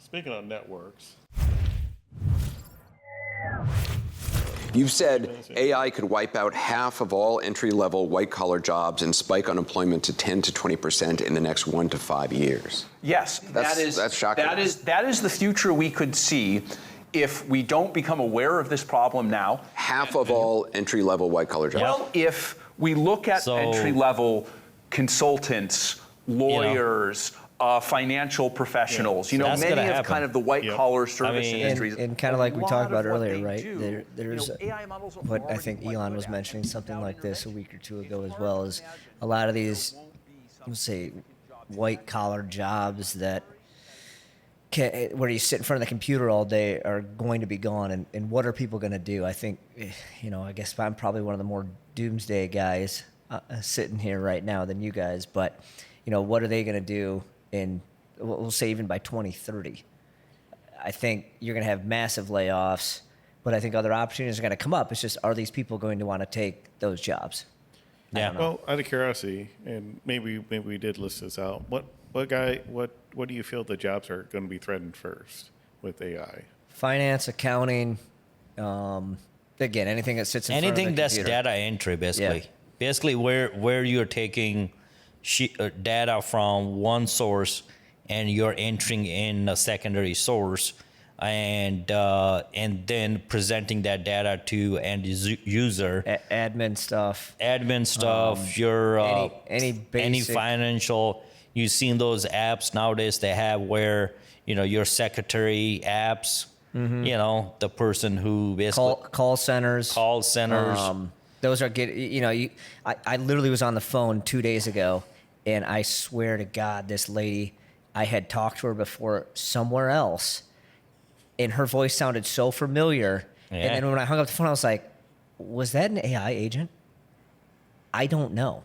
Speaking of networks, You've said AI could wipe out half of all entry-level white-collar jobs and spike unemployment to 10 to 20% in the next 1 to 5 years. Yes, That's shocking. That is the future we could see if we don't become aware of this problem now. Half of all entry-level white-collar jobs. Well, if we look at entry-level consultants, lawyers, financial professionals, many of kind of the white-collar service industries. And kind of like we talked about earlier, right? There's what I think Elon was mentioning, something like this a week or two ago as well, is a lot of these, let's say, white-collar jobs that where you sit in front of the computer all day are going to be gone. And what are people going to do? I think, I guess I'm probably one of the more doomsday guys sitting here right now than you guys. But, what are they going to do in, we'll say even by 2030? I think you're going to have massive layoffs, but I think other opportunities are going to come up. It's just, are these people going to want to take those jobs? Yeah. Well, out of curiosity, and maybe we did list this out. What do you feel the jobs are going to be threatened first with AI? Finance, accounting, again, anything that sits in front of the computer. Anything that's data entry, basically. Yeah. Basically, where you're taking data from one source and you're entering in a secondary source, and then presenting that data to end user. Admin stuff. Your any financial. You've seen those apps nowadays they have where your secretary apps. Mm-hmm. The person who basically call centers. Those are good. I literally was on the phone 2 days ago, and I swear to God, this lady, I had talked to her before somewhere else, and her voice sounded so familiar. Yeah. And then when I hung up the phone, I was like, was that an AI agent? I don't know.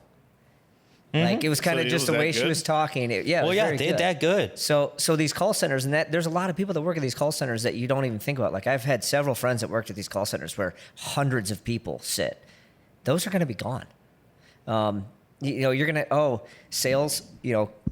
Mm-hmm. Like, it was kind of just the way she was talking. They're that good. So these call centers, and there's a lot of people that work at these call centers that you don't even think about. Like, I've had several friends that worked at these call centers where hundreds of people sit. Those are going to be gone. You're going to, sales,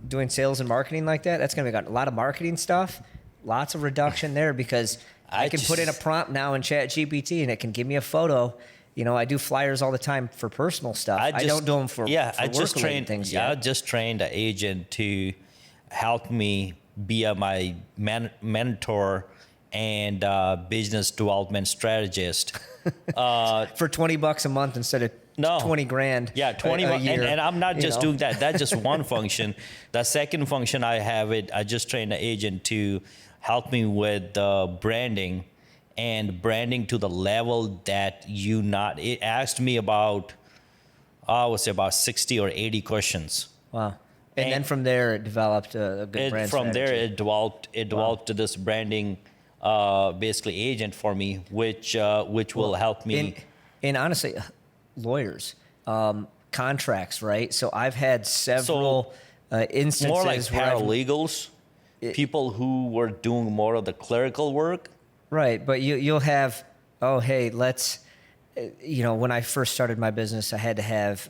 doing sales and marketing like that, that's going to be gone. A lot of marketing stuff, lots of reduction there, because I can put in a prompt now in ChatGPT and it can give me a photo. I do flyers all the time for personal stuff. I don't do them for work-related things yet. I just trained an agent to help me be my mentor and business development strategist. For $20 a month instead of 20 grand. Yeah, 20 a year. And I'm not just doing that. That's just one function. The second function I just trained an agent to help me with branding. And branding to the level that it asked me about, I would say about 60 or 80 questions. Wow. And then from there, it developed a good brand From strategy. there, it developed this branding, basically agent for me, which will help me. And honestly, lawyers, contracts, right? So I've had several instances. More like paralegals, people who were doing more of the clerical work. Right, but you'll have, let's, when I first started my business, I had to have,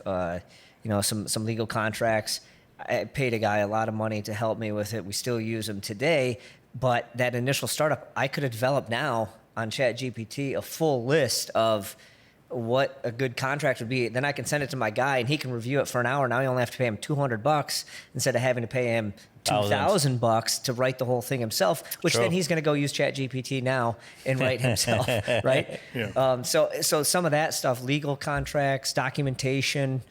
some legal contracts. I paid a guy a lot of money to help me with it. We still use them today, but that initial startup, I could have developed now on ChatGPT a full list of what a good contract would be. Then I can send it to my guy and he can review it for an hour. Now I only have to pay him $200 instead of having to pay him $2,000 to write the whole thing himself, which then he's going to go use ChatGPT now and write himself, right? Yeah. So some of that stuff, legal contracts, documentation,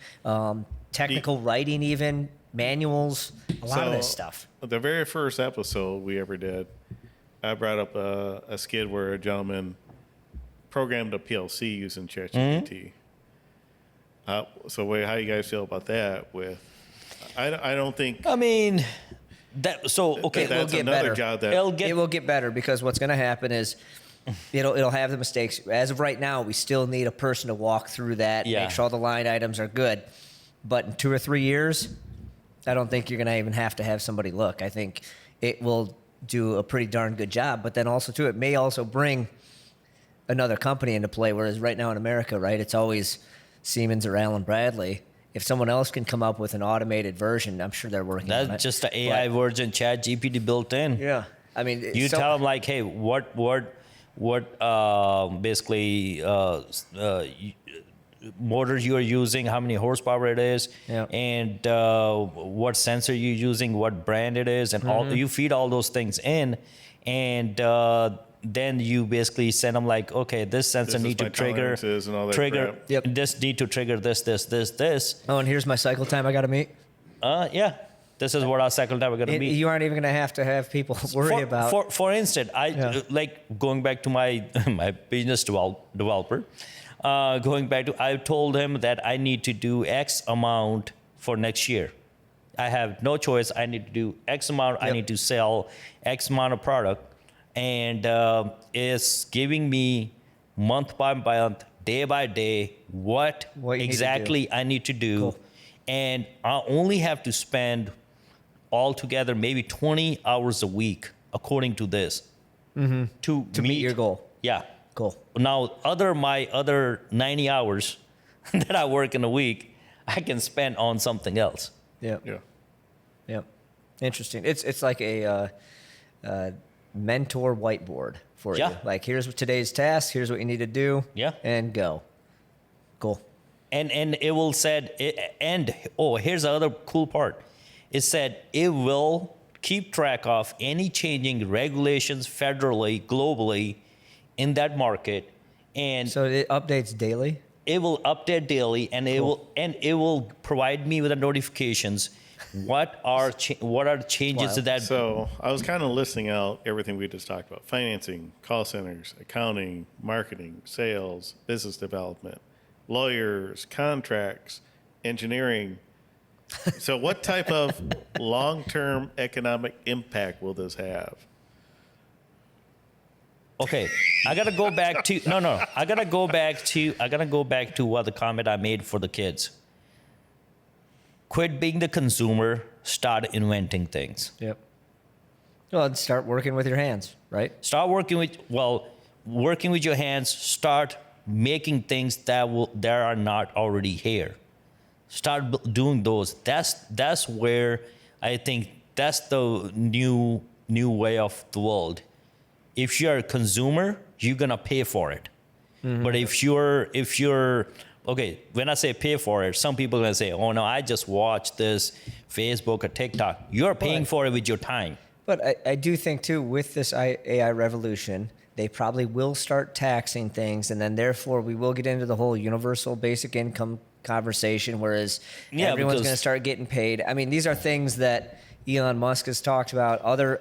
technical writing, even manuals, a lot of this stuff. The very first episode we ever did, I brought up a skid where a gentleman programmed a PLC using ChatGPT. Mm-hmm. So how do you guys feel about that? I don't think. I mean, that's will get better. It will get better, because what's going to happen is it'll have the mistakes. As of right now, we still need a person to walk through that, make sure all the line items are good. But in 2 or 3 years, I don't think you're going to even have to have somebody look. I think it will do a pretty darn good job. But then also, too, it may also bring another company into play, whereas right now in America, right, it's always Siemens or Allen Bradley. If someone else can come up with an automated version, I'm sure they're working on it. That's just the AI version ChatGPT built in. Yeah. I mean, You tell them like, hey, what basically motors you are using, how many horsepower it is, and what sensor you're using, what brand it is, and all. You feed all those things in, and then you basically send them like, okay, this sensor need to trigger, and all that trigger, crap. this need to trigger this. Oh, and here's my cycle time I got to meet. Yeah. This is what our cycle time we're going to meet. You aren't even going to have people worry about. For instance, like going back to my my business developer. I told him that I need to do X amount for next year. I have no choice. I need to do X amount. I need to sell X amount of product, and it's giving me month by month, day by day, what exactly I need to do, cool. And I only have to spend altogether maybe 20 hours a week, according to this, to meet your goal. Yeah. Cool. Now, my other 90 hours that I work in a week, I can spend on something else. Yeah. Yeah. Yeah. Interesting. It's like a mentor whiteboard for you. Like, here's today's task. Here's what you need to do. Yeah. And go. Cool. And it will said, here's the other cool part. It said it will keep track of any changing regulations federally, globally, in that market, and so it updates daily. It will update daily, and it will provide me with the notifications. What are the changes to that? So I was kind of listing out everything we just talked about: financing, call centers, accounting, marketing, sales, business development, lawyers, contracts, engineering. So what type of long-term economic impact will this have? Okay, I gotta go back to I gotta go back to what the comment I made for the kids. Quit being the consumer. Start inventing things. Yep. Well, and start working with your hands, right? Start working with your hands. Start making things that are not already here. Start doing those. That's where I think that's the new way of the world. If you're a consumer, you're gonna pay for it. But if you're okay, when I say pay for it, some people are gonna say, "Oh no, I just watched this Facebook or TikTok." You're paying for it with your time. But I do think too, with this AI revolution, they probably will start taxing things, and then therefore we will get into the whole universal basic income conversation. Whereas everyone's going to start getting paid. I mean, these are things that Elon Musk has talked about. Other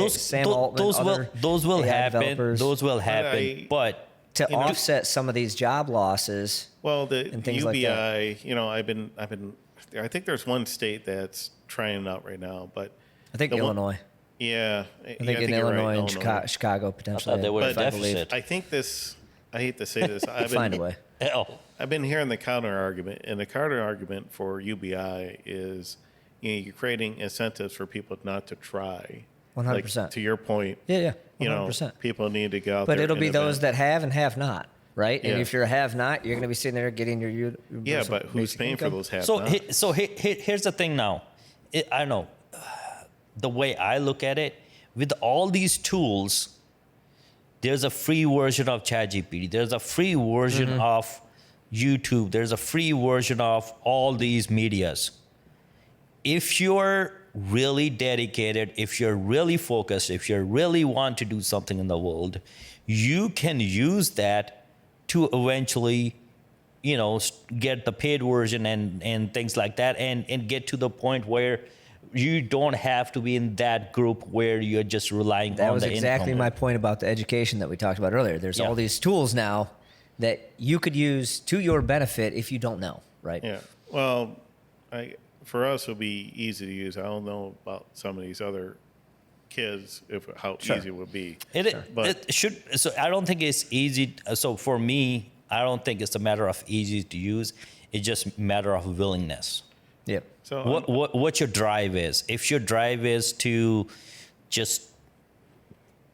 Sam Altman, those will AI happen. developers. Those will happen. But to offset some of these job losses. Well, the and things UBI, like that. I think there's one state that's trying it out right now, but I think Illinois. Yeah, I think in Illinois and Chicago potentially. I thought they were a deficit. I think this. I hate to say this. Find a way. I've been hearing the counter argument, and the counter argument for UBI is, you're creating incentives for people not to try. 100%. Like, to your point. Yeah. 100%. People need to go out there. But it'll be those that have and have not, right? Yeah. And if you're a have not, you're going to be sitting there getting your universal yeah, but who's paying income? for those have So not? here's the thing now. I know the way I look at it, with all these tools, there's a free version of ChatGPT. There's a free version of YouTube. There's a free version of all these medias. If you're really dedicated, if you're really focused, if you really want to do something in the world, you can use that to eventually, get the paid version and things like that, and get to the point where you don't have to be in that group where you're just relying on the income. That was exactly my point about the education that we talked about earlier. There's all these tools now that you could use to your benefit if you don't know, right? Yeah. Well, for us, it'll be easy to use. I don't know about some of these other kids, how easy it would be. It should. So I don't think it's easy. So for me, I don't think it's a matter of easy to use. It's just a matter of willingness. Yep. So what your drive is. If your drive is to just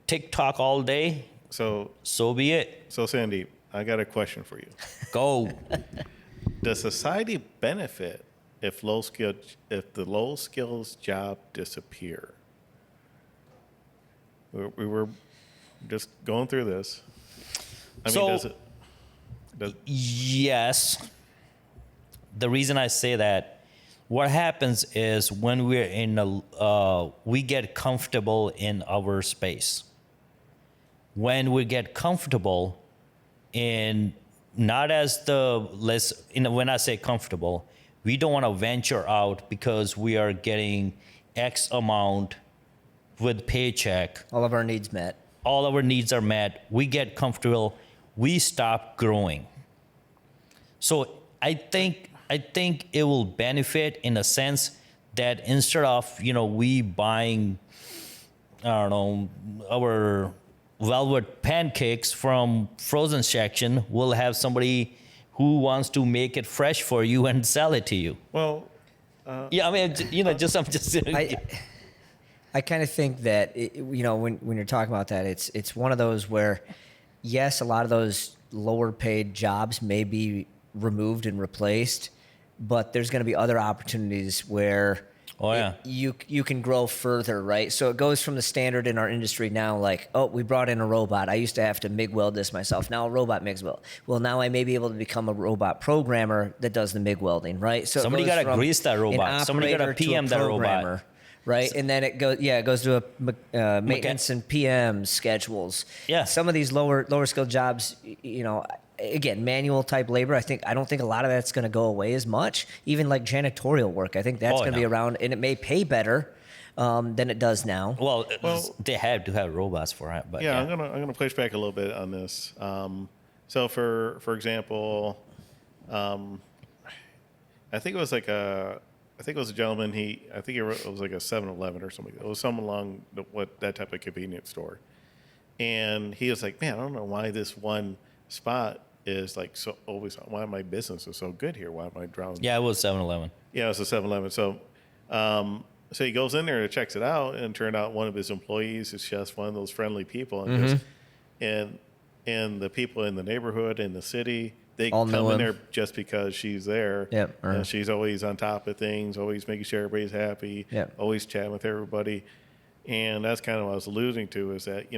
TikTok all day, so be it. So Sandeep, I got a question for you. Go. Does society benefit if the low skills job disappear? We were just going through this. I So- mean, does Yes. The reason I say that, what happens is when we're we get comfortable in our space. When we get comfortable in, not as when I say comfortable, we don't want to venture out because we are getting X amount with paycheck. All of our needs met. All our needs are met. We get comfortable. We stop growing. So I think it will benefit in a sense that instead of we buying, I don't know, our velvet pancakes from frozen section, we'll have somebody who wants to make it fresh for you and sell it to you. well, Yeah, I mean, I'm just. I kind of think that when you're talking about that, it's one of those where, yes, a lot of those lower paid jobs may be removed and replaced, but there's going to be other opportunities where you can grow further, right? So it goes from the standard in our industry now, like, oh, we brought in a robot. I used to have to MIG weld this myself. Now a robot MIG weld. Well, now I may be able to become a robot programmer that does the MIG welding, right? So Somebody got to grease that robot. Somebody got to PM that robot. Right, and then it goes to a maintenance and PM schedules. Yeah. Some of these lower skilled jobs, again, manual type labor. I don't think a lot of that's going to go away as much. Even like janitorial work, I think that's going to be around, and it may pay better than it does now. Well, they have to have robots for it, but I'm gonna push back a little bit on this. So for example, I think it was a gentleman. It was like a 7-Eleven or something. It was someone along that type of convenience store, and he was like, "Man, I don't know why this one spot is like so always. Why my business is so good here? Why am I drowning?" Yeah, it was 7-Eleven. Yeah, it was a 7-Eleven. So he goes in there and checks it out, and it turned out one of his employees is just one of those friendly people, and and the people in the neighborhood, in the city, they all come in there just because she's there. Yep. And she's always on top of things, always making sure everybody's happy, Yep. always chatting with everybody. And that's kind of what I was alluding to, is that,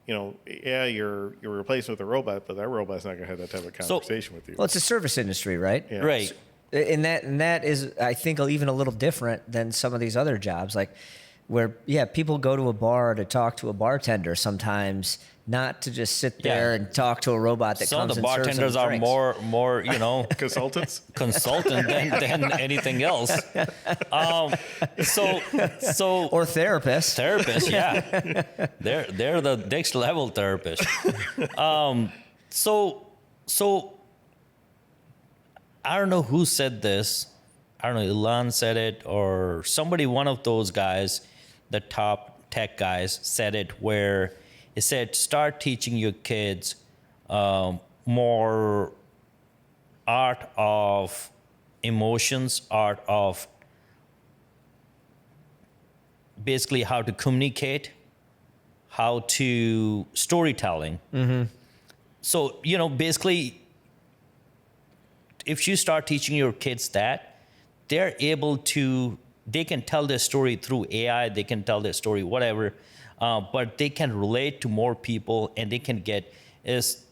yeah, you're replacing with a robot, but that robot's not going to have that type of conversation with you. Well, it's a service industry, right? Yeah. Right. And that is, I think, even a little different than some of these other jobs, like where people go to a bar to talk to a bartender sometimes, not to just sit there and talk to a robot that Some comes of the and serves them bartenders are drinks. more Consultants? consultant than anything else. So Or therapists. therapists, yeah, they're the next level therapists. So I don't know who said this. I don't know, Elon said it or somebody, one of those guys, the top tech guys said it, where it said, start teaching your kids more art of emotions, art of basically how to communicate, how to storytelling. Mm-hmm. So, basically, if you start teaching your kids that, they can tell their story through AI, they can tell their story, whatever, but they can relate to more people, and they can get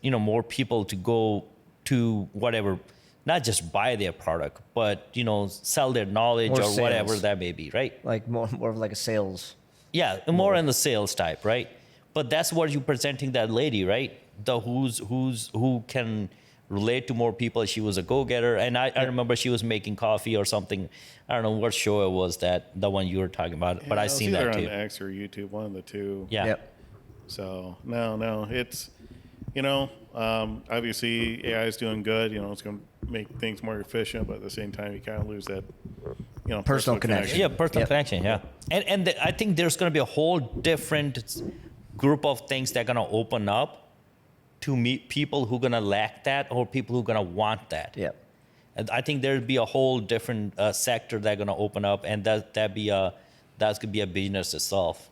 more people to go to whatever, not just buy their product, but sell their knowledge More or sales. whatever that may be, right? Like more of like a sales. Yeah, more in the sales type, right? But that's what you're presenting that lady, right? Who can relate to more people. She was a go-getter, and I remember she was making coffee or something. I don't know what show it was, the one you were talking about, but I seen that too. Either on X or YouTube, one of the two. Yeah. Yep. So no, it's obviously AI is doing good. It's going to make things more efficient, but at the same time, you kind of lose that personal connection. Yeah, personal connection. Yeah, and I think there's going to be a whole different group of things that are going to open up to meet people who are going to lack that, or people who are going to want that. Yep. And I think there'll be a whole different sector that's going to open up, and that's going to be a business itself.